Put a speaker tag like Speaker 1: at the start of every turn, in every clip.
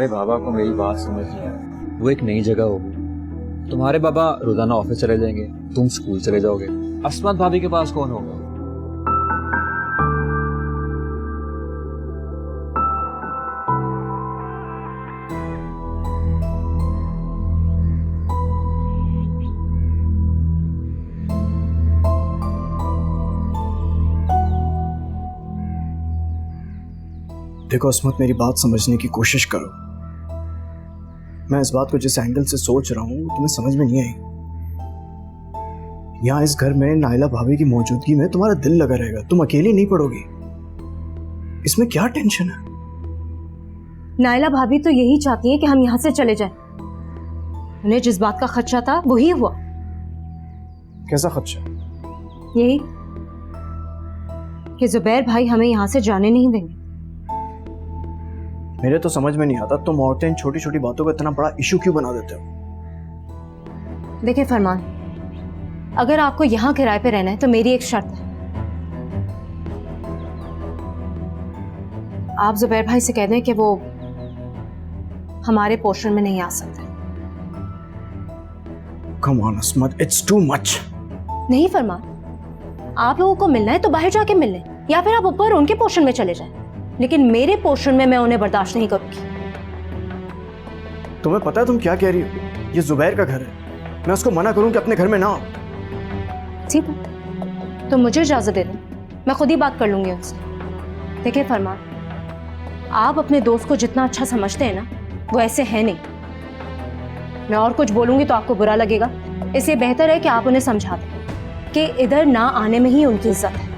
Speaker 1: तुम्हारे बाबा को मेरी बात समझ नहीं आई। वो एक नई जगह होगी, तुम्हारे बाबा रोजाना ऑफिस चले जाएंगे, तुम स्कूल चले जाओगे, अस्मत भाभी के पास कौन होगा?
Speaker 2: देखो अस्मत, मेरी बात समझने की कोशिश करो। मैं इस बात को जिस एंगल से सोच रहा हूं तुम्हें समझ में नहीं आई। यहाँ इस घर में नाइला भाभी की मौजूदगी में तुम्हारा दिल लगा रहेगा, तुम अकेली नहीं पड़ोगी। इसमें क्या टेंशन है?
Speaker 3: नाइला भाभी तो यही चाहती है कि हम यहाँ से चले जाएं। उन्हें जिस बात का खदशा था वही हुआ।
Speaker 2: कैसा खदशा?
Speaker 3: यही कि जुबैर भाई हमें यहाँ से जाने नहीं देंगे।
Speaker 2: मेरे तो समझ में नहीं आता तुम औरतें इन छोटी छोटी बातों को इतना बड़ा इशू क्यों बना देते हो।
Speaker 3: देखिए फरमान, अगर आपको यहाँ किराए पे रहना है तो मेरी एक शर्त है। आप जुबैर भाई से कह दें कि वो हमारे पोर्शन में नहीं आ सकते।
Speaker 2: Come on Asmat, it's too much.
Speaker 3: नहीं फरमान, आप लोगों को मिलना है तो बाहर जाके मिल लें, या फिर आप ऊपर उनके पोर्शन में चले जाएं, लेकिन मेरे पोर्शन में मैं उन्हें बर्दाश्त नहीं करूंगी।
Speaker 2: तुम्हें पता है तुम क्या कह रही हो? ये जुबैर का घर है, मैं उसको मना करूं कि अपने घर में ना आओ?
Speaker 3: ठीक है, तो मुझे इजाजत दे दो, मैं खुद ही बात कर लूंगी उनसे। देखिए फरमान, आप अपने दोस्त को जितना अच्छा समझते हैं ना, वो ऐसे है नहीं। मैं और कुछ बोलूंगी तो आपको बुरा लगेगा, इसलिए बेहतर है कि आप उन्हें समझा दें कि इधर ना आने में ही उनकी इज्जत है।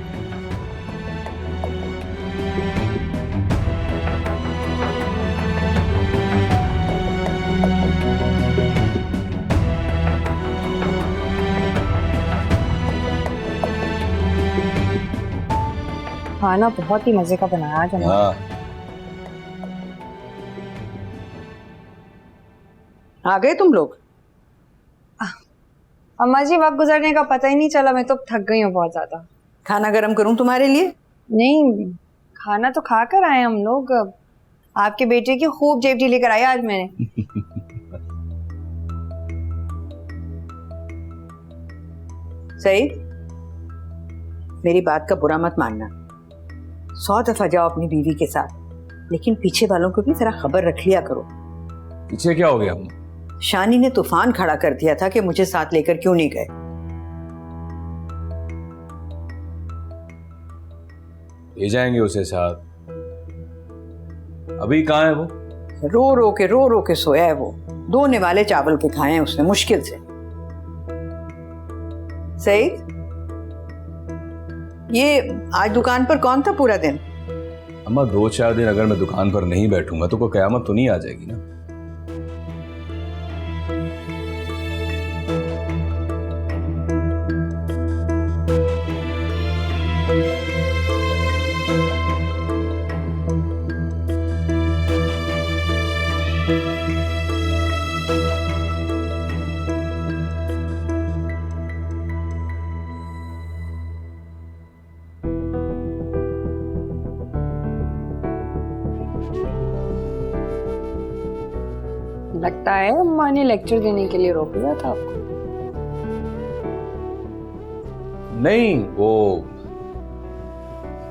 Speaker 4: खाना बहुत ही मजे का बनाया आज हमने। आ गए तुम लोग?
Speaker 5: अम्मा जी, वक्त गुजरने का पता ही नहीं चला, मैं तो थक गई हूँ बहुत ज्यादा।
Speaker 4: खाना गरम करूं तुम्हारे लिए?
Speaker 5: नहीं, खाना तो खा कर आए हम लोग। आपके बेटे की खूब जेबटी लेकर आई आज मैंने।
Speaker 4: सही, मेरी बात का बुरा मत मानना। 100 दफा जाओ अपनी बीवी के साथ, लेकिन पीछे वालों को भी जरा खबर रख लिया करो।
Speaker 1: पीछे क्या हो गया?
Speaker 4: शानी ने तूफान खड़ा कर दिया था कि मुझे साथ लेकर क्यों नहीं गए।
Speaker 1: ले जाएंगे उसे साथ। अभी कहाँ है वो?
Speaker 4: रो रो के सोया है वो। धोने वाले चावल के खाए हैं उसने मुश्किल से। सही, ये आज दुकान पर कौन था पूरा दिन?
Speaker 1: अम्मा 2-4 दिन अगर मैं दुकान पर नहीं बैठूंगा तो कोई कयामत तो नहीं आ जाएगी ना।
Speaker 5: लगता है अम्मा ने लेक्चर देने के लिए रोक लिया था आपको।
Speaker 1: नहीं, वो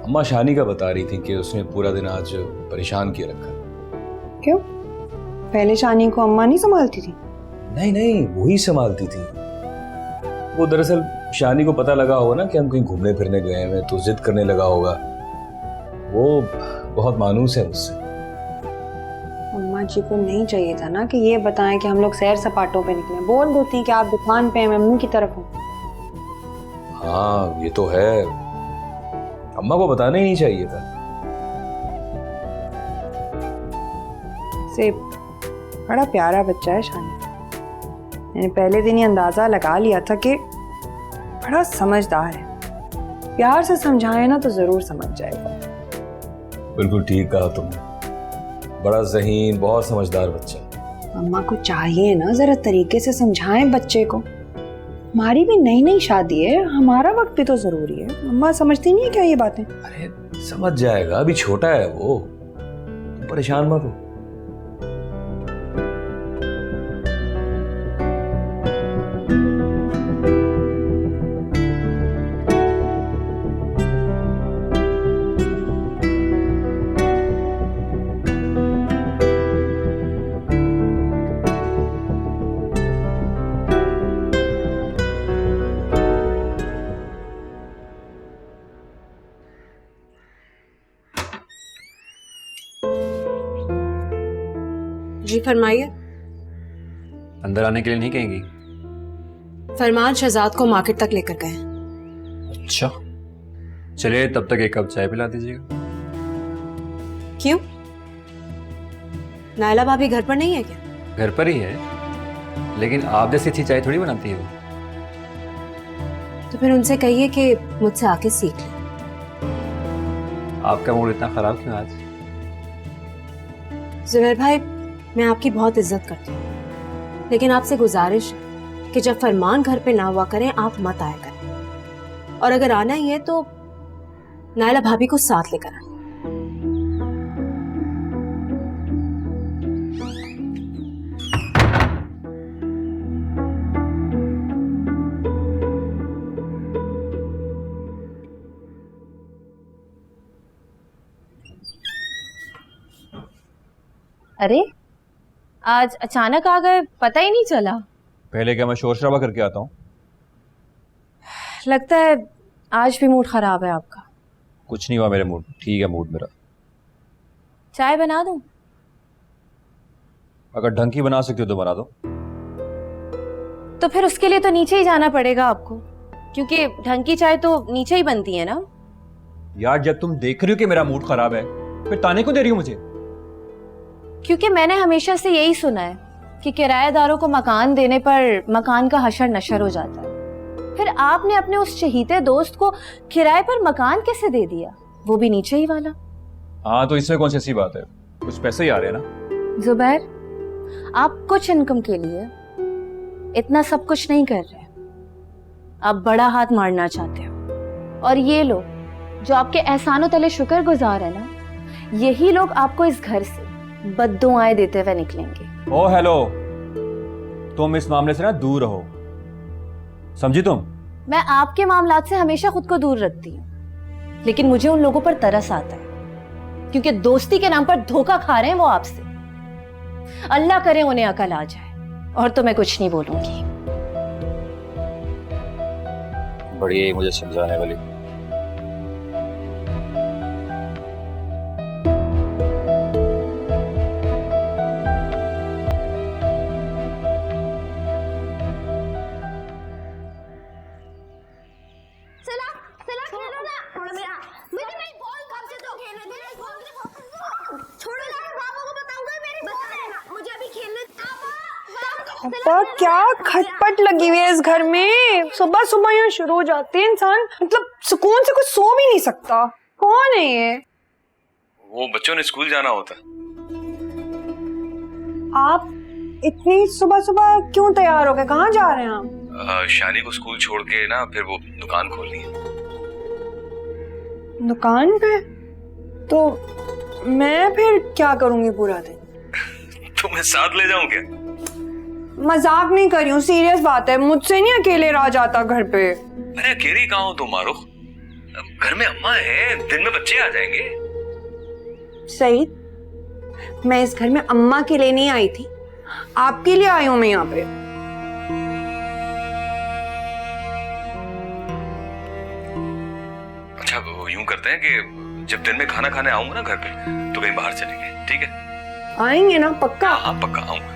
Speaker 1: अम्मा शानी का बता रही थी कि उसने पूरा दिन आज परेशान किए रखा।
Speaker 5: क्यों? पहले शानी को अम्मा नहीं संभालती थी?
Speaker 1: नहीं, वो ही संभालती थी। वो दरअसल शानी को पता लगा होगा ना कि हम कहीं घूमने फिरने गए हैं, तो जिद करने लगा होगा। वो बहुत मानूस है मुझसे।
Speaker 5: अम्मा जी को नहीं चाहिए था ना कि ये बताएं कि हम लोग सैर सपाटों पे निकले। बोल देती हैं कि आप दुकान पे हैं, मैं मम्मी की तरफ हूँ।
Speaker 1: हाँ, ये तो है, अम्मा को बताना ही नहीं चाहिए था।
Speaker 5: से बड़ा प्यारा बच्चा है शानी। मैंने पहले दिन ही अंदाजा लगा लिया था कि बड़ा समझदार है। प्यार से समझाए ना तो जरूर समझ जाएगा।
Speaker 1: बिल्कुल ठीक कहा तुमने, बड़ा ज़हीन, बहुत समझदार बच्चा।
Speaker 5: अम्मा को चाहिए ना जरा तरीके से समझाएं बच्चे को। हमारी भी नई नई शादी है, हमारा वक्त भी तो जरूरी है। अम्मा समझती नहीं है क्या ये बातें?
Speaker 1: अरे समझ जाएगा, अभी छोटा है वो, परेशान मत हो।
Speaker 3: जी फरमाइए।
Speaker 6: अंदर आने के लिए नहीं कहेंगी?
Speaker 3: फरमान शहजाद को मार्केट तक लेकर गए।
Speaker 6: अच्छा, चलिए तब तक एक कप चाय पिला दीजिएगा।
Speaker 3: क्यों? नायला भाभी घर पर नहीं है क्या?
Speaker 6: घर पर ही है, लेकिन आप जैसी अच्छी चाय थोड़ी बनाती है वो।
Speaker 3: तो फिर उनसे कहिए कि मुझसे आके सीख ले।
Speaker 6: आपका मूड इतना खराब क्यों आज?
Speaker 3: जुबैर भाई, मैं आपकी बहुत इज्जत करती हूँ, लेकिन आपसे गुजारिश है कि जब फरमान घर पे ना हुआ करें आप मत आया करें, और अगर आना ही है तो नायला भाभी को साथ लेकर आए।
Speaker 7: अरे आज अचानक आ गए, पता ही नहीं चला।
Speaker 1: पहले क्या मैं शोर शराबा करके आता हूँ?
Speaker 7: लगता है आज भी मूड खराब है आपका।
Speaker 1: कुछ नहीं हुआ मेरे मूड, ठीक है मूड मेरा।
Speaker 7: चाय बना दूं?
Speaker 1: अगर ढंग की बना सकती हो तो बना दो।
Speaker 7: तो फिर उसके लिए तो नीचे ही जाना पड़ेगा आपको, क्योंकि ढंग की चाय तो नीचे ही बनती है ना।
Speaker 1: यार जब तुम देख रही हो कि मेरा मूड खराब है, फिर ताने क्यों दे रही हो मुझे?
Speaker 7: क्योंकि मैंने हमेशा से यही सुना है कि किराएदारों को मकान देने पर मकान का हशर नशर हो जाता है। फिर आपने अपने उस चहीते दोस्त को किराए पर मकान कैसे दे दिया, वो भी नीचे ही वाला?
Speaker 1: हाँ तो इसमें कौन सी ऐसी बात है, कुछ पैसे ही आ रहे हैं ना।
Speaker 7: जुबैर, आप कुछ इनकम के लिए इतना सब कुछ नहीं कर रहे, आप बड़ा हाथ मारना चाहते हो। और ये लोग जो आपके एहसानों तले शुक्रगुजार है ना, यही लोग आपको इस घर से बद्दुआएं देते हुए निकलेंगे।
Speaker 1: ओ हेलो, तुम इस मामले से ना दूर रहो, समझी तुम?
Speaker 7: मैं आपके मामलात से हमेशा खुद को दूर रखती हूँ, लेकिन मुझे उन लोगों पर तरस आता है, क्योंकि दोस्ती के नाम पर धोखा खा रहे हैं वो आपसे। अल्लाह करे उन्हें अकल आ जाए, और तो मैं कुछ नहीं बोलूंगी।
Speaker 1: बढ़िया ही मुझे समझाने वाली।
Speaker 5: पापा क्या खटपट लगी हुई है इस घर में। सुबह सुबह यहाँ शुरू हो जाते हैं इंसान, मतलब सुकून से कुछ सो भी नहीं सकता। कौन है ये?
Speaker 1: वो बच्चों ने स्कूल जाना होता।
Speaker 5: आप इतनी सुबह सुबह क्यों तैयार हो गए? कहाँ जा रहे हैं आप?
Speaker 1: शानी को स्कूल छोड़ के ना फिर वो दुकान खोलनी है।
Speaker 5: दुकान पे? तो मैं फिर क्या करूंगी पूरा दिन?
Speaker 1: तुम्हें साथ ले जाऊं क्या?
Speaker 5: मजाक नहीं कर रही हूँ, सीरियस बात है। मुझसे नहीं अकेले रह जाता घर पे।
Speaker 1: अरे अकेली कहाँ हो तुम मारो, घर में अम्मा है, दिन में बच्चे आ जाएंगे।
Speaker 5: सही, मैं इस घर में अम्मा के लिए नहीं आई थी, आपके लिए आई हूं मैं यहाँ पे।
Speaker 1: अच्छा वो यूं करते हैं कि जब दिन में खाना खाने आऊंगा ना घर पे, तो कहीं बाहर चलेंगे, ठीक है?
Speaker 5: आएंगे ना पक्का?
Speaker 1: हाँ पक्का आऊंगा।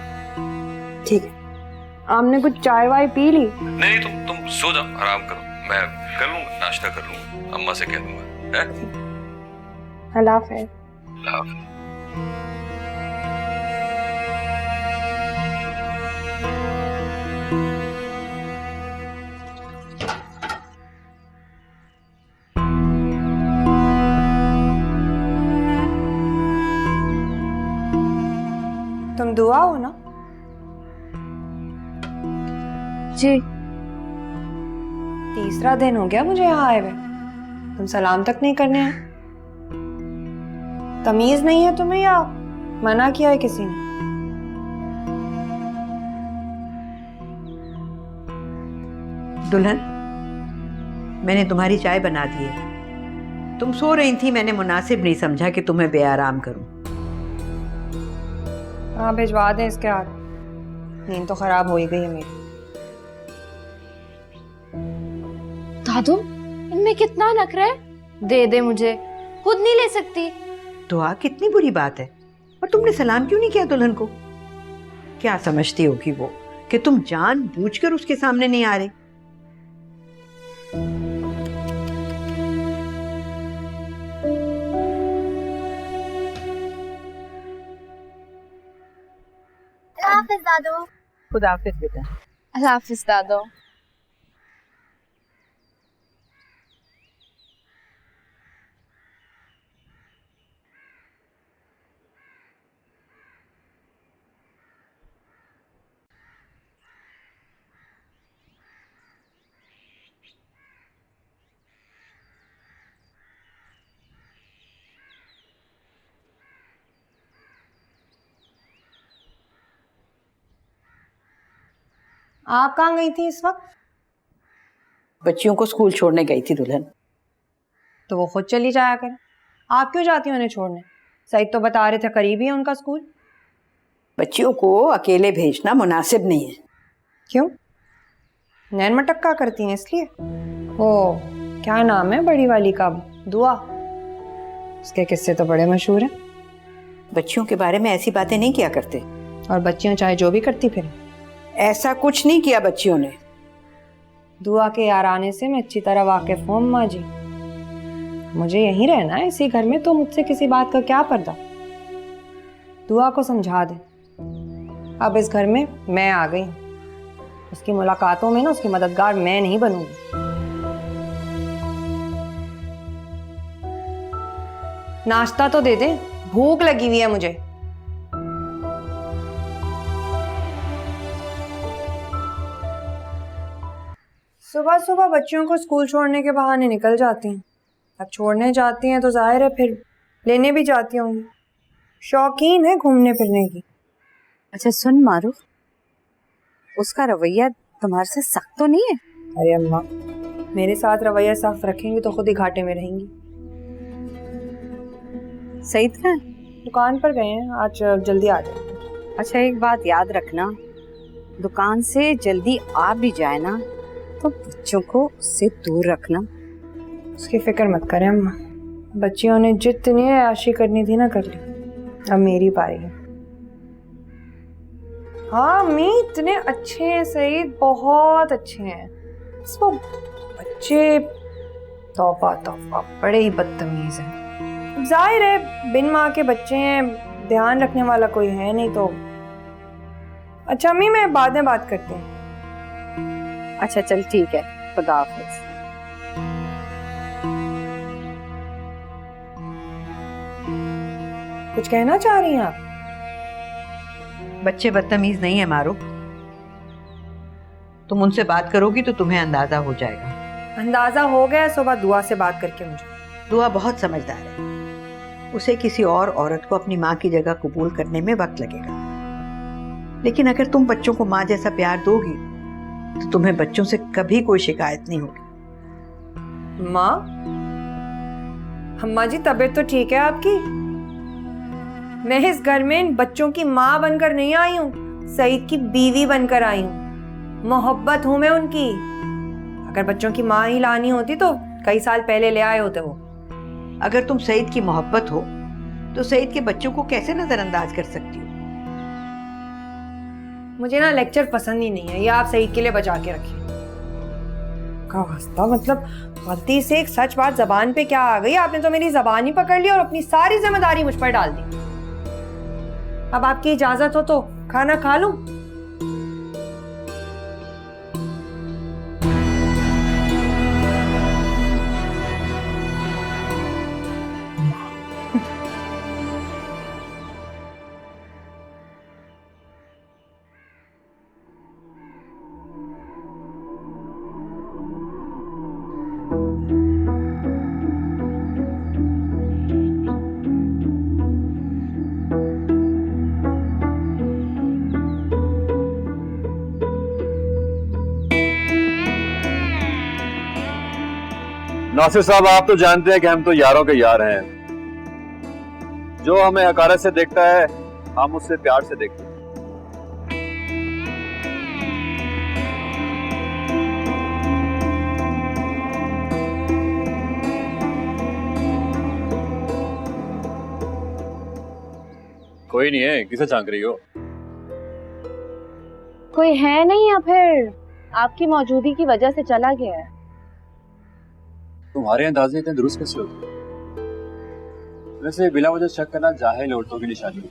Speaker 1: ठीक है।
Speaker 5: आपने कुछ चाय वाय पी ली?
Speaker 1: नहीं तुम सो जाओ, आराम करो, मैं कर लूंगा, नाश्ता कर लूंगा, अम्मा से कह दूंगा।
Speaker 5: अल्लाह हाफ़िज़।
Speaker 1: अल्लाह हाफ़िज़।
Speaker 5: तुम दुआ हो ना?
Speaker 7: जी।
Speaker 5: तीसरा दिन हो गया मुझे यहाँ आए हुए, तुम सलाम तक नहीं करने आए। तमीज नहीं है तुम्हें या मना किया है किसी ने?
Speaker 4: दुल्हन, मैंने तुम्हारी चाय बना दी है। तुम सो रही थी, मैंने मुनासिब नहीं समझा कि तुम्हें बेआराम करूं।
Speaker 5: हाँ भिजवा दें इसके हाथ, नींद तो खराब हो ही गई है मेरी।
Speaker 7: दादू, इनमें कितना नखरा है, दे दे मुझे, खुद नहीं ले सकती।
Speaker 4: दुआ कितनी बुरी बात है, और तुमने सलाम क्यों नहीं किया दुल्हन को? क्या समझती होगी वो कि तुम जानबूझकर उसके सामने नहीं आ रहे?
Speaker 7: हाफिज दादू।
Speaker 4: खुदा हाफिज बेटा।
Speaker 7: हाफिज दादू।
Speaker 5: आप कहाँ गई थी इस वक्त?
Speaker 4: बच्चियों को स्कूल छोड़ने गई थी दुल्हन।
Speaker 5: तो वो खुद चली जाया करें, आप क्यों जाती हैं उन्हें छोड़ने? सईद तो बता रहे थे करीब ही है उनका स्कूल।
Speaker 4: बच्चियों को अकेले भेजना मुनासिब नहीं है।
Speaker 5: क्यों? नैन मटक्का करती हैं इसलिए? ओ, क्या नाम है बड़ी वाली का? दुआ। उसके किस्से तो बड़े मशहूर हैं।
Speaker 4: बच्चियों के बारे में ऐसी बातें नहीं किया करते।
Speaker 5: और बच्चियां चाहे जो भी करती फिर
Speaker 4: ऐसा कुछ नहीं किया बच्चियों ने।
Speaker 5: दुआ के याराने से मैं अच्छी तरह वाकिफ हूँ अम्मा जी। मुझे यहीं रहना है इसी घर में, तो मुझसे किसी बात का क्या पर्दा? दुआ को समझा दे, अब इस घर में मैं आ गई। उसकी मुलाकातों में ना उसकी मददगार मैं नहीं बनूंगी। नाश्ता तो दे दे, भूख लगी हुई है मुझे। सुबह सुबह बच्चियों को स्कूल छोड़ने के बहाने निकल जाती हैं। अब छोड़ने जाती हैं तो जाहिर है फिर लेने भी जाती होंगी। शौकीन है घूमने फिरने की।
Speaker 8: अच्छा सुन मारूफ, उसका रवैया तुम्हारे से सख्त तो नहीं है?
Speaker 5: अरे अम्मा, मेरे साथ रवैया सख्त रखेंगी तो खुद ही घाटे में रहेंगी।
Speaker 8: सईद कहाँ?
Speaker 5: दुकान पर गए हैं, आज जल्दी आ जाए।
Speaker 8: अच्छा एक बात याद रखना, दुकान से जल्दी आ भी जाए ना तो बच्चों को उससे दूर रखना।
Speaker 5: उसकी फिक्र मत करें अम्मा, बच्चियों ने जितनी आशी करनी थी ना कर ली, अब मेरी पारी है। हाँ अम्मी, इतने अच्छे हैं सईद, बहुत अच्छे हैं। बस वो बच्चे तौबा तौबा बड़े ही बदतमीज हैं। जाहिर है बिन माँ के बच्चे हैं, ध्यान रखने वाला कोई है नहीं तो। अच्छा अम्मी, मैं बाद में बात करती हूँ।
Speaker 8: अच्छा चल ठीक है, खुदा हाफिज।
Speaker 5: कुछ कहना चाह रही हैं आप?
Speaker 4: बच्चे बदतमीज नहीं है मारूफ। तुम उनसे बात करोगी तो तुम्हें अंदाजा हो जाएगा।
Speaker 5: अंदाजा हो गया सुबह दुआ से बात करके मुझे।
Speaker 4: दुआ बहुत समझदार है, उसे किसी और औरत को अपनी माँ की जगह कबूल करने में वक्त लगेगा। लेकिन अगर तुम बच्चों को माँ जैसा प्यार दोगी तो तुम्हें बच्चों से कभी कोई शिकायत नहीं होगी।
Speaker 5: माँ? अम्मा जी तबीयत तो ठीक है आपकी? मैं इस घर में इन बच्चों की माँ बनकर नहीं आई हूँ, सईद की बीवी बनकर आई हूँ। मोहब्बत हूं मैं उनकी। अगर बच्चों की माँ ही लानी होती तो कई साल पहले ले आए होते वो।
Speaker 4: अगर तुम सईद की मोहब्बत हो तो सईद के बच्चों को कैसे नजरअंदाज कर सकती हो?
Speaker 5: मुझे ना लेक्चर पसंद ही नहीं है, ये आप सईद के लिए बचा के रखिए। का वास्ता, मतलब गलती से एक सच बात जबान पे क्या आ गई, आपने तो मेरी जबान ही पकड़ ली और अपनी सारी जिम्मेदारी मुझ पर डाल दी। अब आपकी इजाजत हो तो खाना खा लूं?
Speaker 6: नासिर साहब, आप तो जानते हैं कि हम तो यारों के यार हैं। जो हमें हकारत से देखता है हम उससे प्यार से देखते हैं। कोई नहीं है, किसे झांक रही हो?
Speaker 7: कोई है नहीं या फिर आपकी मौजूदगी की वजह से चला गया है?
Speaker 6: तुम्हारे अंदाजे इतने दुरुस्त कैसे होते हैं? वैसे बिला वजह शक करना जाहिल औरतों की निशानी है।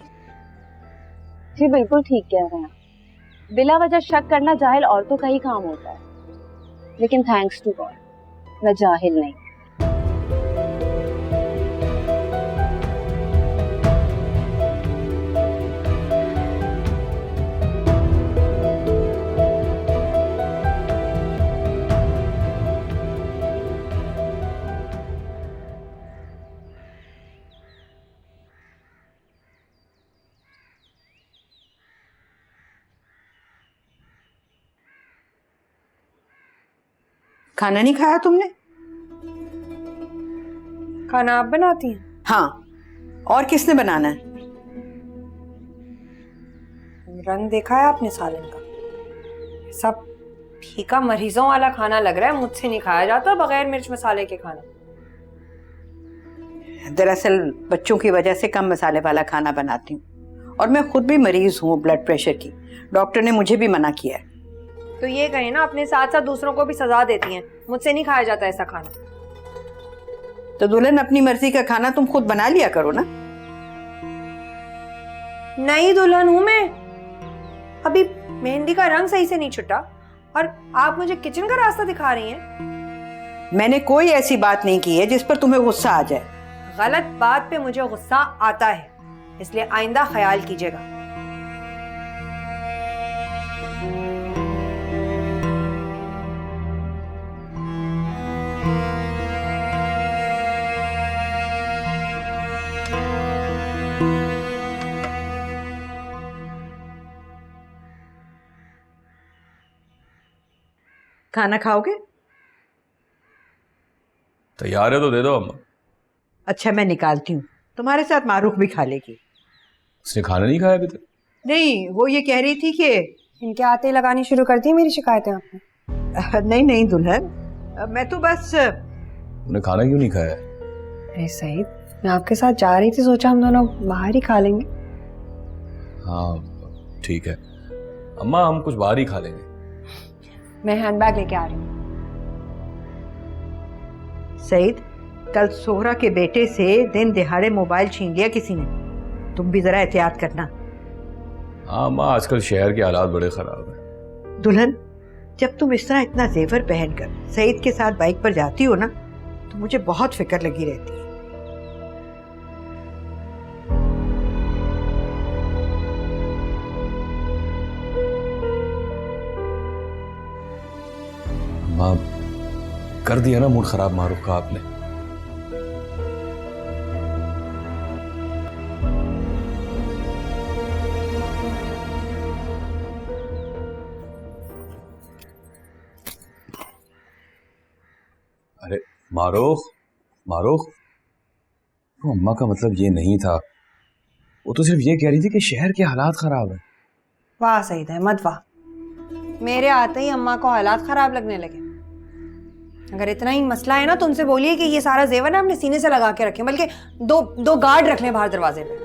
Speaker 7: जी बिल्कुल ठीक कह रहे हैं। बिला वजह शक करना जाहिल औरतों का ही काम होता है, लेकिन थैंक्स टू गॉड मैं जाहिल नहीं।
Speaker 4: खाना नहीं खाया तुमने?
Speaker 5: खाना आप बनाती हैं?
Speaker 4: हाँ, और किसने बनाना है?
Speaker 5: रंग देखा है आपने सालन का? सब फीका मरीजों वाला खाना लग रहा है। मुझसे नहीं खाया जाता बगैर मिर्च मसाले के खाना।
Speaker 4: दरअसल बच्चों की वजह से कम मसाले वाला खाना बनाती हूँ, और मैं खुद भी मरीज हूँ ब्लड प्रेशर की। डॉक्टर ने मुझे भी मना किया है।
Speaker 5: तो ये कहें ना, अपने साथ साथ दूसरों को भी सजा देती हैं। मुझसे नहीं खाया जाता ऐसा खाना।
Speaker 4: तो दुल्हन, अपनी मर्जी का खाना तुम खुद बना लिया करो ना।
Speaker 5: नई दुल्हन हूं मैं, अभी मेहंदी का रंग सही से नहीं छुटा और आप मुझे किचन का रास्ता दिखा रही हैं।
Speaker 4: मैंने कोई ऐसी बात नहीं की है जिस पर तुम्हें गुस्सा आ जाए।
Speaker 5: गलत बात पे मुझे गुस्सा आता है, इसलिए आइंदा ख्याल कीजिएगा।
Speaker 4: खाना खाओगे?
Speaker 1: तैयार है तो दे दो अम्मा।
Speaker 4: अच्छा, मैं निकालती हूँ। तुम्हारे साथ मारूख भी खा लेगी।
Speaker 1: उसने खाना नहीं खाया अभी तक?
Speaker 4: नहीं, वो ये कह रही थी कि
Speaker 5: इनके आते लगानी शुरू कर दी मेरी शिकायतें आपने।
Speaker 4: नहीं नहीं दुल्हन, मैं तो बस।
Speaker 1: उन्हें खाना क्यों नहीं खाया?
Speaker 5: अरे सईद, मैं आपके साथ जा रही थी, सोचा हम दोनों बाहर ही खा लेंगे।
Speaker 1: हाँ ठीक है अम्मा, हम कुछ बाहर ही खा लेंगे।
Speaker 5: मैं हैंडबैग लेके आ रही हूँ।
Speaker 4: सईद, कल सोहरा के बेटे से दिन दिहाड़े मोबाइल छीन लिया किसी ने। तुम भी जरा एहतियात करना।
Speaker 1: हाँ अम्मा, आजकल शहर के हालात बड़े खराब हैं।
Speaker 4: दुल्हन, जब तुम इस तरह इतना जेवर पहनकर सईद के साथ बाइक पर जाती हो ना, तो मुझे बहुत फिक्र लगी रहती है।
Speaker 1: अम्मा, कर दिया ना मूड खराब मारूफ का आपने। अरे मारूफ, मारूफ, तो अम्मा का मतलब ये नहीं था। वो तो सिर्फ ये कह रही थी कि शहर के हालात खराब है।
Speaker 5: वाह सईद अहमद वाह, मेरे आते ही अम्मा को हालात खराब लगने लगे। अगर इतना ही मसला है ना, तो उनसे बोलिए कि ये सारा जेवर ना अपने सीने से लगा के रखें, बल्कि दो गार्ड रख लें बाहर दरवाजे पे।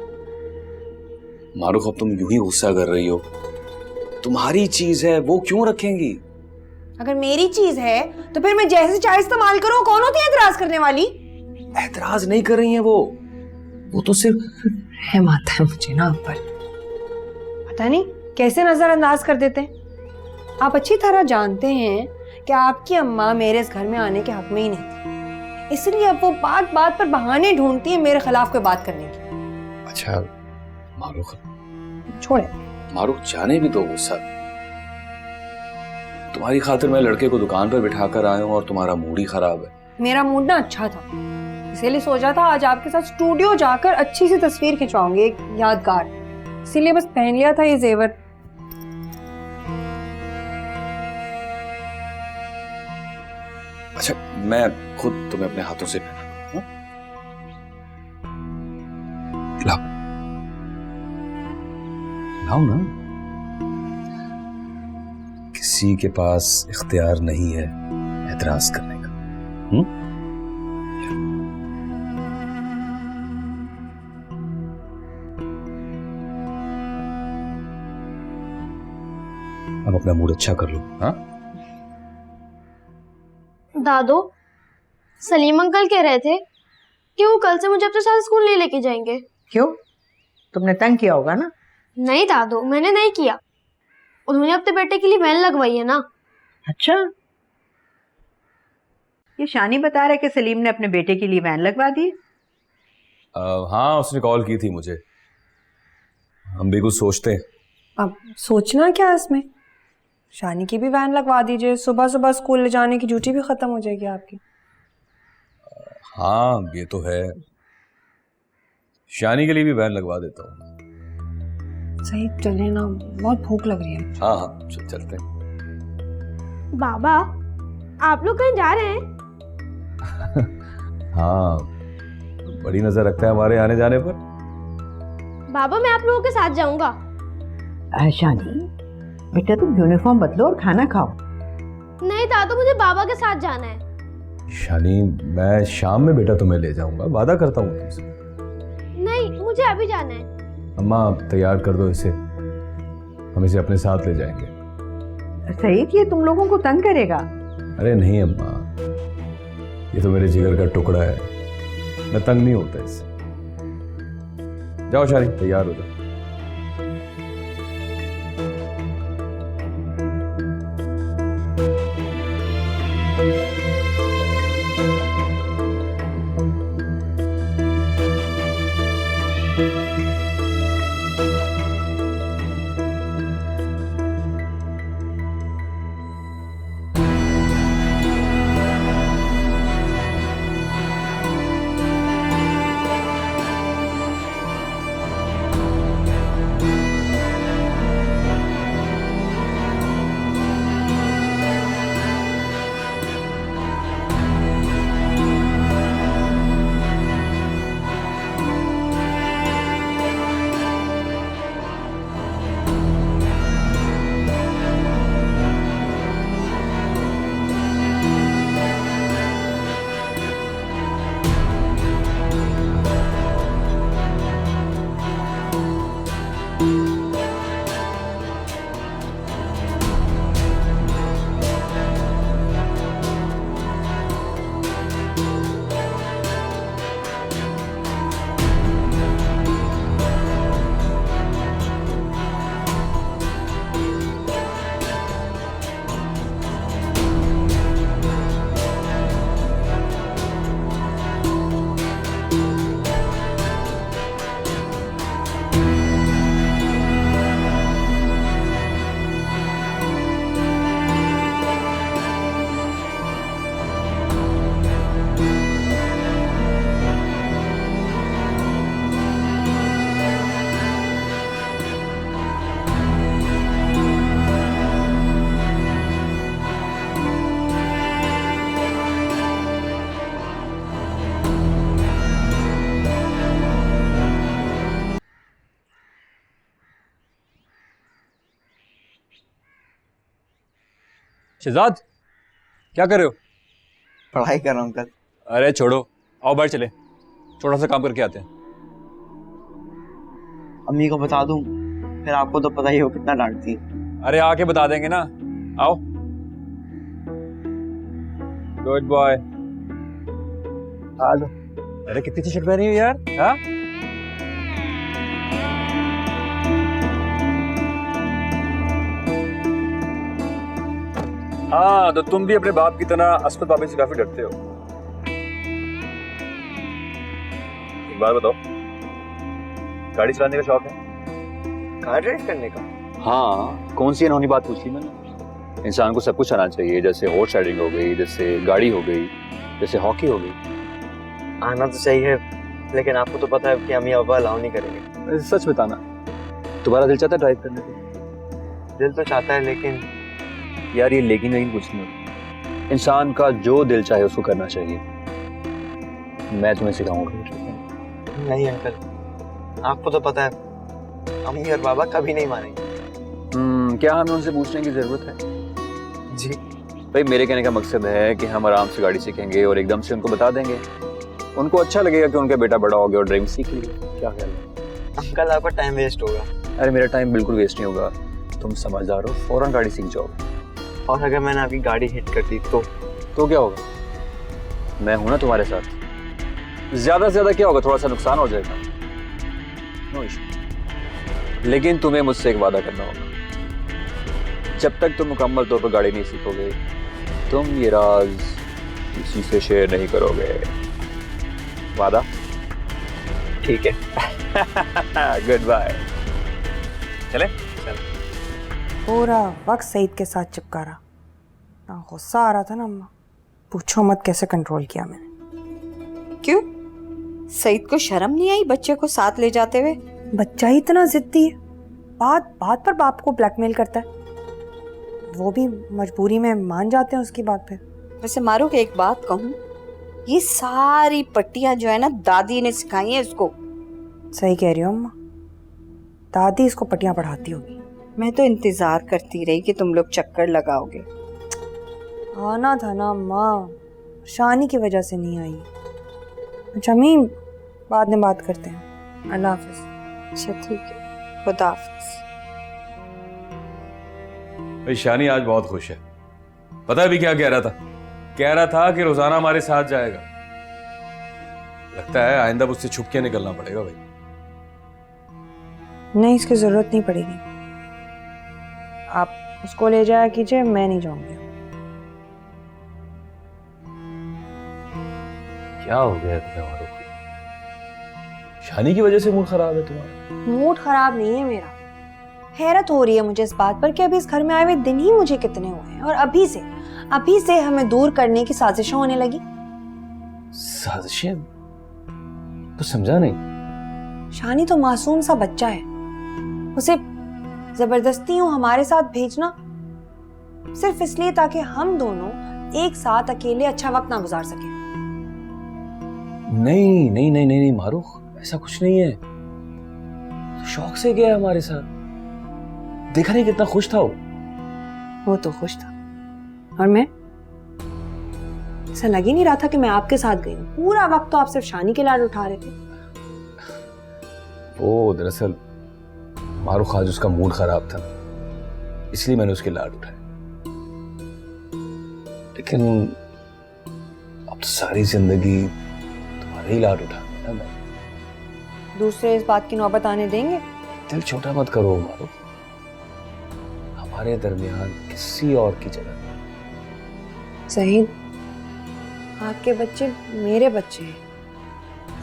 Speaker 1: मारूफ, अब तुम यूं ही गुस्सा कर रही हो। तुम्हारी चीज है, वो क्यों रखेंगी?
Speaker 5: अगर मेरी चीज है तो फिर मैं जैसे चाहे इस्तेमाल करूं। कौन होती है एतराज करने वाली?
Speaker 1: एतराज नहीं कर रही है वो तो सिर्फ
Speaker 5: रहम आता है मुझे ना आप पर। पता नहीं कैसे नजरअंदाज कर देते हैं। आप अच्छी तरह जानते हैं कि आपकी अम्मा मेरे इस घर में आने के हक में ही नहीं थी, इसलिए अब वो बात बात पर बहाने ढूंढती है मेरे खिलाफ कोई बात करने की।
Speaker 1: अच्छा मारूफ,
Speaker 5: छोड़े
Speaker 1: मारूफ, जाने भी दो गुस्सा। तुम्हारी खातिर मैं लड़के को दुकान पर बिठाकर आया हूँ और तुम्हारा मूड ही खराब है।
Speaker 5: मेरा मूड ना अच्छा था, इसीलिए सोचा था आज आपके साथ स्टूडियो जाकर अच्छी सी तस्वीर खिंचवाऊंगी, एक यादगार। इसीलिए बस पहन लिया था ये जेवर।
Speaker 1: अच्छा, मैं खुद तुम्हें अपने हाथों से पहना। लाओ लाओ ना। किसी के पास इख्तियार नहीं है एतराज करने का। अब अपना मूड अच्छा कर लो। हाँ,
Speaker 9: दादू, सलीम अंकल कह रहे थे कि वो कल से मुझे अपने साथ स्कूल नहीं लेके जाएंगे।
Speaker 4: क्यों? तुमने तंग किया होगा ना?
Speaker 9: नहीं दादू, मैंने नहीं किया। उन्होंने अपने बेटे के लिए वैन लगवाई है ना।
Speaker 4: अच्छा, ये शानी बता रहे कि सलीम ने अपने बेटे के लिए वैन लगवा दी।
Speaker 1: हाँ, उसने कॉल की थी मुझे। हम भी कुछ सोचते हैं।
Speaker 5: अब सोचना क्या है इसमें? शानी की भी वैन लगवा दीजिए, सुबह सुबह स्कूल ले जाने की ड्यूटी भी खत्म हो जाएगी आपकी।
Speaker 1: हाँ, ये तो है। शानी के लिए भी वैन लगवा देता हूँ।
Speaker 5: सही, चले ना, बहुत भूख लग रही है।
Speaker 1: हाँ हाँ, चलते हैं।
Speaker 9: बाबा, आप लोग कहीं जा रहे हैं?
Speaker 1: हाँ, बड़ी नजर रखता है हमारे आने जाने पर।
Speaker 9: बाबा, मैं आप लोगों के साथ जाऊंगा।
Speaker 4: शानी, बेटा तुम यूनिफॉर्म बदलो और खाना खाओ।
Speaker 9: नहीं दादू, मुझे बाबा के साथ जाना है।
Speaker 1: शानी, मैं शाम में बेटा तुम्हें ले जाऊंगा, वादा करता हूँ तुमसे।
Speaker 9: नहीं, मुझे अभी जाना है।
Speaker 1: अम्मा, तैयार कर दो इसे, हम इसे अपने साथ ले जाएंगे।
Speaker 4: सईद, ये तुम लोगों को तंग करेगा?
Speaker 1: अरे नहीं अम्मा, ये तो मेरे जिगर का टुकड़ा है, मैं तंग नहीं होता इससे। जाओ शानी, तैयार हो जाओ। शहजाद, क्या कर रहे हो?
Speaker 2: पढ़ाई कर रहा हूँ अंकल।
Speaker 6: अरे छोड़ो, आओ बाहर चले, छोटा सा काम करके आते हैं।
Speaker 2: अम्मी को बता दूं, फिर आपको तो पता ही हो कितना डांटती।
Speaker 6: अरे आके बता देंगे ना, आओ। Good boy.
Speaker 2: आ जाओ।
Speaker 6: अरे कितनी टी शर्ट पहनी हो यार? हाँ, हाँ, तो तुम भी अपने बाप की तरह असमत बाबे से काफी डरते हो। एक बात बताओ, गाड़ी चलाने का शौक है?
Speaker 2: कार ड्राइव करने का?
Speaker 6: हाँ, कौन सी अनहोनी बात पूछ ली मैंने? इंसान को सब कुछ आना चाहिए, जैसे हॉर्स राइडिंग हो गई, जैसे गाड़ी हो गई, जैसे हॉकी हो गई।
Speaker 2: आना तो चाहिए, लेकिन आपको तो पता है कि अम्मी अब्बा अलाउ नहीं करेंगे।
Speaker 6: सच बताना, तुम्हारा दिल चाहता है ड्राइव करने को?
Speaker 2: दिल तो चाहता है, लेकिन
Speaker 6: यार ये लेकिन नहीं कुछ नहीं, इंसान का जो दिल चाहे उसको करना चाहिए। मैं तुम्हें सिखाऊंगा।
Speaker 2: नहीं अंकल, आपको तो पता है अम्मी और बाबा कभी नहीं मानेंगे।
Speaker 6: क्या हमें उनसे पूछने की जरूरत है?
Speaker 2: जी
Speaker 6: भाई, मेरे कहने का मकसद है कि हम आराम से गाड़ी सीखेंगे और एकदम से उनको बता देंगे। उनको अच्छा लगेगा कि उनका बेटा बड़ा हो गया और ड्राइविंग सीख लिया। क्या ख्याल है?
Speaker 2: अंकल, आपका टाइम वेस्ट होगा।
Speaker 6: अरे मेरा टाइम बिल्कुल वेस्ट नहीं होगा। तुम समझदार हो, फौरन गाड़ी सीख जाओ।
Speaker 10: और अगर मैंने अभी गाड़ी हिट कर दी
Speaker 6: तो क्या होगा? मैं हूं ना तुम्हारे साथ। ज्यादा से ज्यादा क्या होगा? थोड़ा सा नुकसान हो जाएगा, नो इशू। लेकिन तुम्हें मुझसे एक वादा करना होगा। जब तक तुम मुकम्मल तौर पर गाड़ी नहीं सीखोगे, तुम ये राज किसी से शेयर नहीं करोगे। वादा?
Speaker 10: ठीक है।
Speaker 6: Good bye. चले?
Speaker 5: पूरा वक्त सईद के साथ चिपका रहा। ना गुस्सा आ रहा था ना अम्मा, पूछो मत कैसे कंट्रोल किया मैंने।
Speaker 8: क्यों? सईद को शर्म नहीं आई बच्चे को साथ ले जाते हुए?
Speaker 5: बच्चा ही इतना जिद्दी है, बात बात पर बाप को ब्लैकमेल करता है। वो भी मजबूरी में मान जाते हैं उसकी बात पे।
Speaker 8: वैसे मारूक एक बात कहूँ, ये सारी पट्टियां जो है ना दादी ने सिखाई है इसको।
Speaker 5: सही कह रही हो अम्मा, दादी इसको पट्टियां पढ़ाती होगी।
Speaker 8: मैं तो इंतजार करती रही कि तुम लोग चक्कर लगाओगे।
Speaker 5: आना था ना अम्मा, शानी की वजह से नहीं आई। अच्छा अम्मी, बाद में बात करते हैं। अल्लाह हाफिज।
Speaker 8: अच्छा ठीक है, खुदा हाफिज।
Speaker 1: भाई शानी आज बहुत खुश है। पता है अभी क्या कह रहा था? कह रहा था कि रोजाना हमारे साथ जाएगा। लगता है आइंदा मुझसे छुप के निकलना पड़ेगा भाई।
Speaker 5: नहीं, इसकी जरूरत नहीं पड़ेगी। आप उसको ले जाया कीजिए, मैं नहीं जाऊंगी।
Speaker 1: क्या हो गया तुम्हें मारूफ? शानी की वजह से मूड खराब है तुम्हारा?
Speaker 5: मूड खराब नहीं है मेरा। हैरत हो रही है मुझे इस बात पर कि अभी इस घर में आए हुए दिन ही मुझे कितने हुए हैं और अभी से हमें दूर करने की साजिशें होने लगी।
Speaker 1: साजिशें? तो समझा नहीं।
Speaker 5: शानी तो मासूम सा बच्चा है, उसे जबरदस्ती यूं हमारे साथ भेजना सिर्फ इसलिए ताकि हम दोनों एक साथ अकेले अच्छा वक्त ना गुजार सके।
Speaker 1: नहीं नहीं नहीं नहीं मारूफ, ऐसा कुछ नहीं है। तो शौक से गया हमारे साथ। देखा नहीं कितना खुश था
Speaker 5: वो तो खुश था, और मैं? ऐसा लग ही नहीं रहा था कि मैं आपके साथ गई हूँ। पूरा वक्त तो आप सिर्फ शानी के लाड उठा रहे थे।
Speaker 1: वो दरअसल मारूफ आज उसका मूड खराब था, इसलिए मैंने उसके लाड उठाए। लेकिन अब तो सारी जिंदगी तुम्हारे ही लाड उठाना है मैं।
Speaker 5: दूसरे इस बात की नौबत आने देंगे?
Speaker 1: दिल छोटा मत करो मारूफ, हमारे दरमियान किसी और की जगह नहीं।
Speaker 5: सही, आपके बच्चे मेरे बच्चे हैं,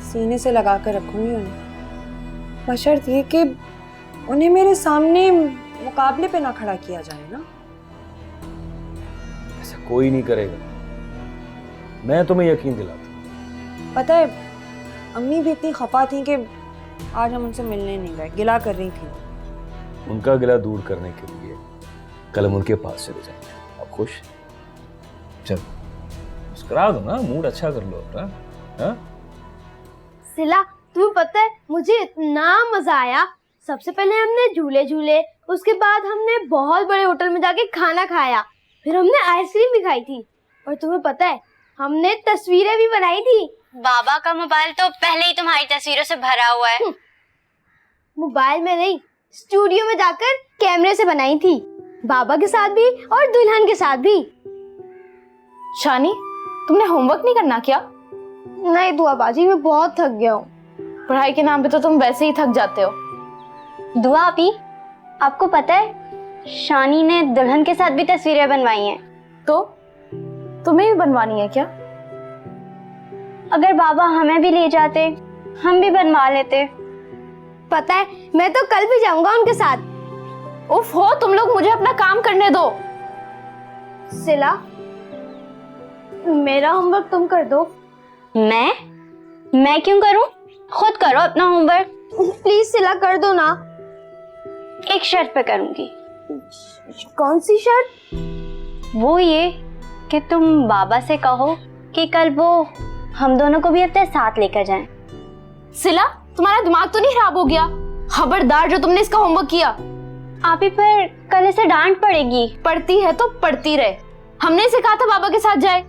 Speaker 5: सीने से लगा कर रखूंगी उन्हें, बशर्त ये कि उन्हें मेरे सामने मुकाबले पे ना खड़ा किया जाए ना।
Speaker 1: ऐसा कोई नहीं करेगा, मैं तुम्हें यकीन दिलाता।
Speaker 5: पता है, अम्मी भी इतनी खफा थी कि आज हम उनसे मिलने नहीं गए, गिला कर रही थी।
Speaker 1: उनका गिला दूर करने के लिए कल हम उनके पास चले जाएंगे। अब खुश? चल मुस्कुरा दो ना, मूड अच्छा कर लो अपना। हाँ?
Speaker 9: सिला, तुम्हें पता है मुझे इतना मजा आया। सबसे पहले हमने झूले झूले, उसके बाद हमने बहुत बड़े होटल में जाके खाना खाया, फिर हमने आइसक्रीम भी खाई थी, और तुम्हें पता है हमने तस्वीरें भी बनाई थी।
Speaker 7: बाबा का मोबाइल तो पहले ही तुम्हारी तस्वीरों से भरा हुआ है।
Speaker 9: मोबाइल में नहीं, स्टूडियो में जाकर कैमरे से बनाई थी, बाबा के साथ भी और दुल्हन के साथ भी।
Speaker 7: शानी, तुमने होमवर्क नहीं करना क्या?
Speaker 9: नहीं दुआ बाजी, मैं बहुत थक गया हूँ।
Speaker 7: पढ़ाई के नाम पे तो तुम वैसे ही थक जाते हो।
Speaker 11: दुआ आपी, आपको पता है शानी ने दुल्हन के साथ भी तस्वीरें बनवाई हैं।
Speaker 7: तो तुम्हें भी बनवानी है क्या?
Speaker 11: अगर बाबा हमें भी ले जाते, हम भी बनवा लेते।
Speaker 9: पता है, मैं तो कल भी जाऊंगा उनके साथ।
Speaker 7: उफ हो, तुम लोग मुझे अपना काम करने दो।
Speaker 9: सिला, मेरा होमवर्क तुम कर दो।
Speaker 11: मैं क्यों करूं? खुद करो अपना होमवर्क।
Speaker 9: प्लीज सिला, कर दो ना।
Speaker 11: एक शर्त पे करूंगी।
Speaker 9: कौन सी शर्त?
Speaker 11: वो ये कि तुम बाबा से कहो कि कल वो हम दोनों को भी अपने साथ लेकर जाएं।
Speaker 7: सिला, तुम्हारा दिमाग तो नहीं खराब हो गया? खबरदार जो तुमने इसका होमवर्क किया।
Speaker 11: आप ही पर कल इसे डांट पड़ेगी।
Speaker 7: पढ़ती है तो पढ़ती रहे, हमने इसे कहा था बाबा के साथ जाए।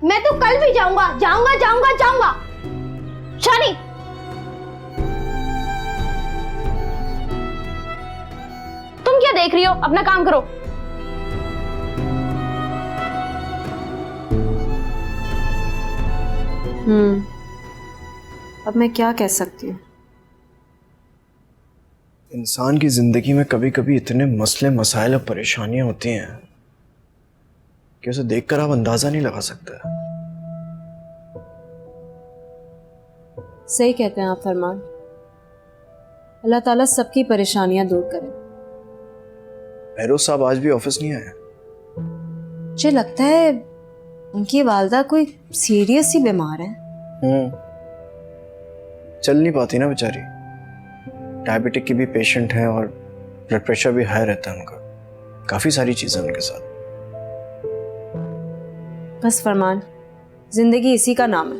Speaker 9: मैं तो कल भी जाऊंगा, जाऊंगा जाऊंगा जाऊंगा।
Speaker 7: शानी, तुम क्या देख देख रही हो? अपना काम करो।
Speaker 5: अब मैं क्या कह सकती हूँ?
Speaker 2: इंसान की जिंदगी में कभी कभी इतने मसले मसाइल और परेशानियां होती हैं कि उसे देखकर आप अंदाजा नहीं लगा सकते।
Speaker 5: सही कहते हैं आप फरमान। अल्लाह ताला सबकी परेशानियां दूर करे।
Speaker 2: बहरोज साहब आज भी ऑफिस नहीं आए।
Speaker 5: मुझे लगता है उनकी वालदा कोई सीरियस ही बीमार है।
Speaker 2: चल नहीं पाती ना बेचारी। डायबिटिक की भी पेशेंट है और ब्लड प्रेशर भी हाई रहता है उनका। काफी सारी चीजें उनके साथ।
Speaker 5: बस फरमान, जिंदगी इसी का नाम है।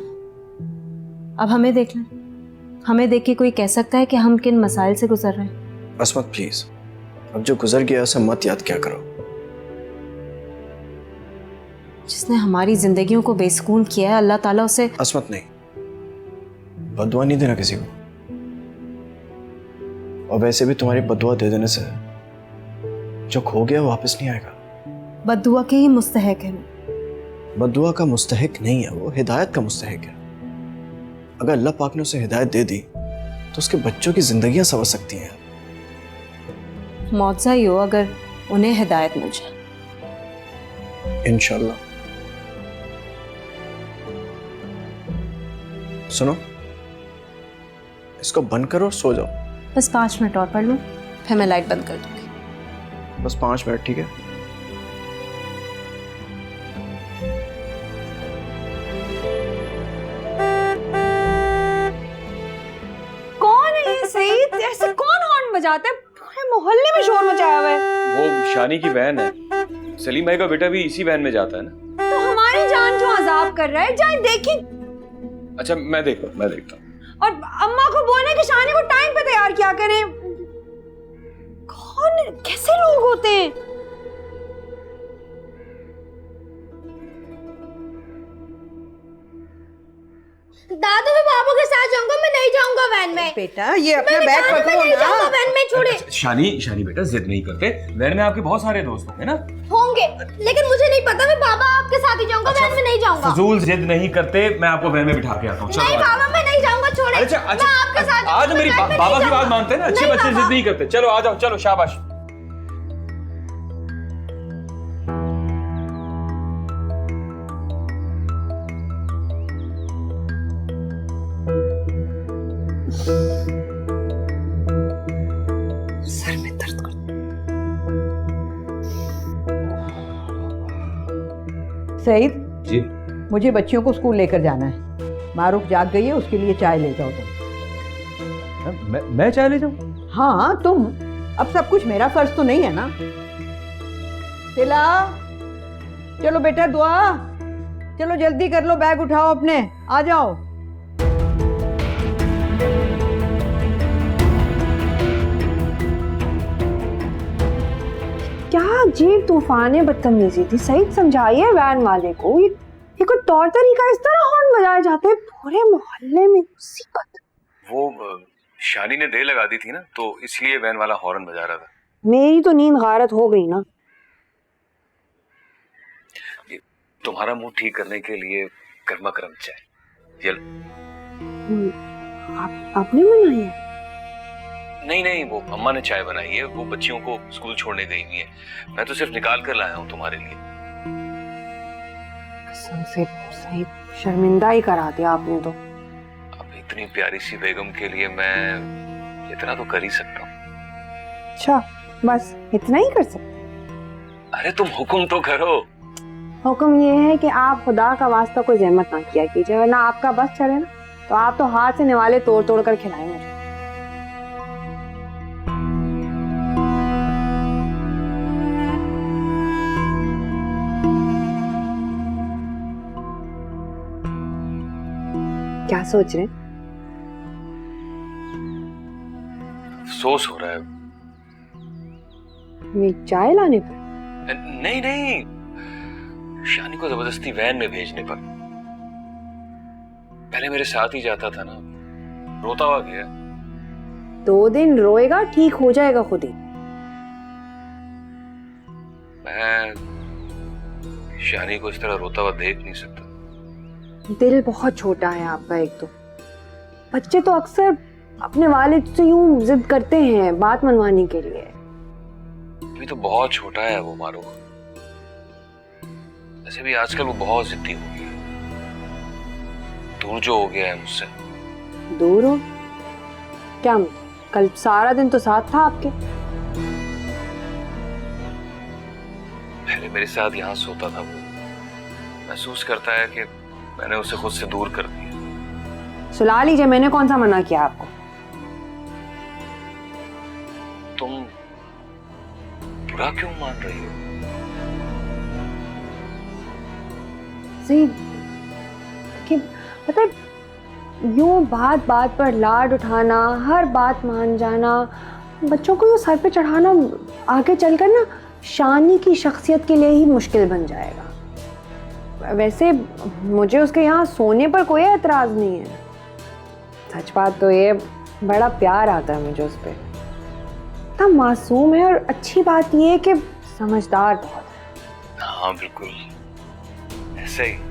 Speaker 5: अब हमें देख लें। हमें देख के कोई कह सकता है कि हम किन मसाइल से गुजर रहे हैं?
Speaker 2: असमत प्लीज, अब जो गुजर गया उसे मत याद क्या करो।
Speaker 5: जिसने हमारी जिंदगियों को बेसुकून किया है, अल्लाह ताला उसे।
Speaker 2: असमत नहीं, बदुआ नहीं देना किसी को। और वैसे भी तुम्हारी बदुआ दे देने से जो खो गया वापस नहीं आएगा।
Speaker 5: बद्दुआ के ही मुस्तहक है।
Speaker 2: बदुआ का मुस्तहिक नहीं है, वो हिदायत का मुस्तहिक है। अगर अल्लाह पाक ने उसे हिदायत दे दी तो उसके बच्चों की जिंदगियां संवर सकती हैं।
Speaker 5: मौजज़ा ही हो अगर उन्हें हिदायत मिल जाए।
Speaker 2: इंशाल्लाह। सुनो, इसको बंद करो और सो जाओ।
Speaker 5: बस 5 मिनट और पढ़ लूं, फिर मैं लाइट बंद कर दूंगी।
Speaker 2: बस 5 मिनट, ठीक है?
Speaker 5: कौन है ये सईद? ऐसे कौन हॉर्न बजाता है? पूरे मोहल्ले में शोर मचाया हुआ है।
Speaker 1: वो शानी की बहन है। सलीम भाई का बेटा भी इसी बहन में जाता है ना।
Speaker 5: तो हमारी जान क्यों अजाब कर रहा है? जाए देखी।
Speaker 1: अच्छा मैं देखता हूँ।
Speaker 5: और अम्मा को बोलने कि शानी को टाइम पे तैयार किया करें। कौन, कैसे लोग होते हैं?
Speaker 9: दादू मैं बाबू के साथ जाऊंगा, मैं नहीं जाऊंगा वैन में।
Speaker 4: बेटा ये अपना बैग पकड़ो
Speaker 9: नहीं जाऊंगा
Speaker 4: ना।
Speaker 9: वैन में, छोड़े।
Speaker 1: शानी बेटा जिद नहीं करते। वैन में आपके बहुत सारे दोस्त होंगे ना।
Speaker 9: होंगे, लेकिन मुझे नहीं पता, मैं बाबा आपके साथ ही जाऊंगा, वैन में नहीं जाऊंगा।
Speaker 1: फजूल जिद नहीं करते, मैं आपको वैन में बिठा के आता हूँ।
Speaker 9: नहीं बाबा मैं नहीं जाऊंगा, छोड़े। मैं आपके साथ
Speaker 1: आज मेरी बाबा की बात मानते हैं ना। अच्छे बच्चे जिद नहीं करते। चलो आ जाओ, चलो शाबाश।
Speaker 5: सर में दर्द कर।
Speaker 4: सईद
Speaker 1: जी
Speaker 4: मुझे बच्चियों को स्कूल लेकर जाना है। मारूफ जाग गई है, उसके लिए चाय ले जाओ तुम।
Speaker 1: मैं चाय ले जाऊं?
Speaker 4: हाँ तुम। अब सब कुछ मेरा फर्ज तो नहीं है ना। सिला, चलो बेटा दुआ, चलो जल्दी कर लो, बैग उठाओ अपने, आ जाओ।
Speaker 5: क्या अजीब तूफान बदतमीजी थी। सईद समझाइए वैन वाले को, ये कोई तौर तरीका इस तरह हॉर्न बजाए जाते हैं पूरे मोहल्ले में? मुसीबत।
Speaker 1: वो शानी ने देर लगा दी थी ना, तो इसलिए वैन वाला हॉर्न बजा रहा था।
Speaker 5: मेरी तो नींद गारत हो गई ना।
Speaker 1: तुम्हारा मुंह ठीक करने के लिए गर्मा गर्म चाय। चलो।
Speaker 5: आपने बनाई है?
Speaker 1: नहीं, वो अम्मा ने चाय बनाई है। वो बच्चियों को स्कूल छोड़ने गई हुई है। मैं तो सिर्फ निकाल कर लाया हूँ तुम्हारे लिए।
Speaker 5: कसम से सही शर्मिंदा ही करा दिया आपने तो।
Speaker 1: अब इतनी प्यारी सी बेगम के लिए मैं इतना तो कर ही सकता हूँ।
Speaker 5: अच्छा बस इतना ही कर सकते?
Speaker 1: अरे तुम हुक्म तो करो।
Speaker 5: हुक्म ये है कि आप खुदा का वास्ता कोई जहमत ना किया कीजिए, वरना आपका बस चले ना तो आप तो हाथ से निवाले तोड़ तोड़ कर खिलाएंगे। क्या सोच रहे हैं?
Speaker 1: अफसोस हो रहा है।
Speaker 5: मैं चाय लाने पर?
Speaker 1: नहीं, शानी को जबरदस्ती वैन में भेजने पर। पहले मेरे साथ ही जाता था ना, रोता हुआ गया।
Speaker 5: 2 दिन रोएगा, ठीक हो जाएगा खुद ही।
Speaker 1: मैं शानी को इस तरह रोता हुआ देख नहीं सकता।
Speaker 5: दिल बहुत छोटा है आपका। एक तो बच्चे तो अक्सर अपने वालिद से यूं जिद करते हैं बात मनवाने के लिए।
Speaker 1: अभी तो बहुत छोटा है वो मारो। वैसे भी आजकल वो बहुत जिद्दी हो गया, दूर जो हो गया है मुझसे।
Speaker 5: दूर हो क्या? कल सारा दिन तो साथ था आपके।
Speaker 1: पहले मेरे साथ यहाँ सोता था वो। महसूस करता है कि मैंने उसे खुद से दूर कर दिया।
Speaker 5: सुला लीजिए, मैंने कौन सा मना किया आपको?
Speaker 1: तुम बुरा क्यों मान रही हो?
Speaker 5: सही कि मतलब यूं बात बात पर लाड उठाना, हर बात मान जाना, बच्चों को यूं सर पे चढ़ाना आगे चलकर ना शानी की शख्सियत के लिए ही मुश्किल बन जाएगा। वैसे मुझे उसके यहाँ सोने पर कोई एतराज नहीं है। सच बात तो ये बड़ा प्यार आता है मुझे उस पर। इतना मासूम है और अच्छी बात ये है कि समझदार बहुत है।
Speaker 1: हाँ बिल्कुल ऐसे ही।